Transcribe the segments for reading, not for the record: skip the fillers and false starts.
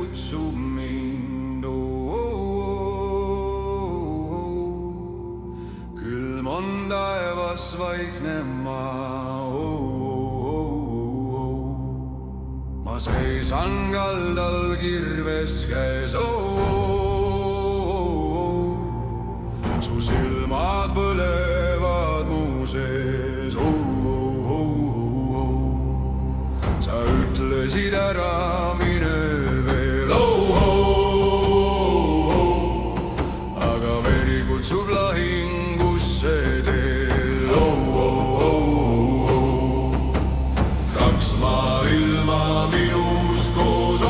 kutsub mind. Külm on taevas, vaikne maa. Ma seisan kaldal kirves käes. Su silmad põlevad mu sees. Sa ütlesid ära, mine veel. Aga veri kutsub lahingusse teel. Kaks maailma minus koos.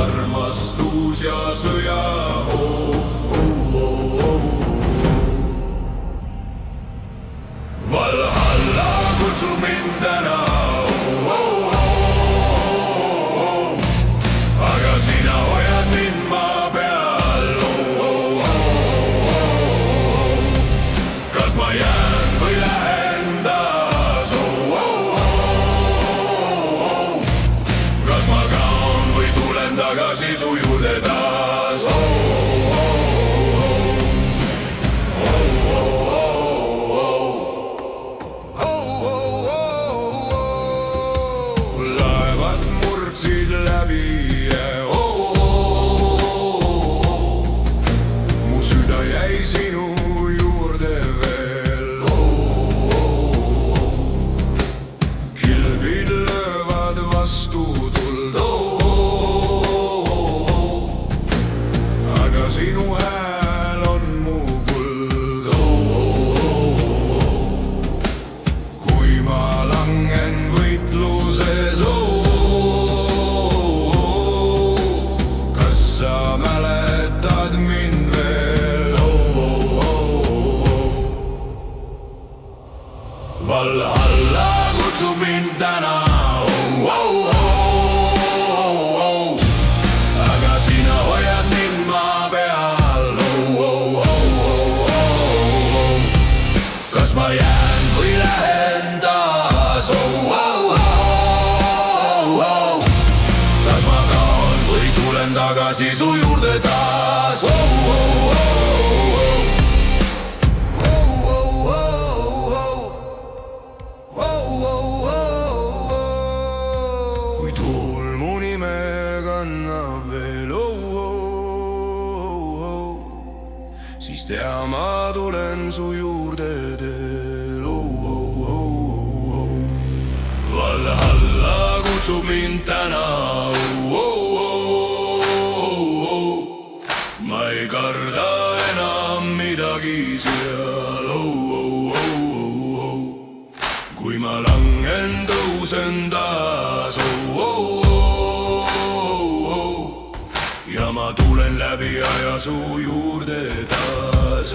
Armastus ja sõjahoov. Valhalla kutsub mind täna. Aga sina hoiad mind maa peal. Kas ma jään või lähen taas? Kas ma kaon või tulen tagasi su juurde taas? Laevad murdsid läbi jää. Mu süda jäi sinu juurde veel. Kilbid löövad vastu tuld. Aga sinu hääl on mu kuld. Kui ma langen võitluses, kas sa mäletad mind veel? Valhalla kutsub mind täna. Aga sina hoiad mind maa peal. Kas ma jään või lähen taas? Kas ma kaon või tulen tagasi su juurde taas? Kui tuul mu nime kannab veel, siis tea, ma tulen su juurde teel. Valhalla kutsub mind täna. Ma ei karda enam midagi seal. Kui ma langen, tõusen taas. Ja ma tulen läbi aja su juurde taas.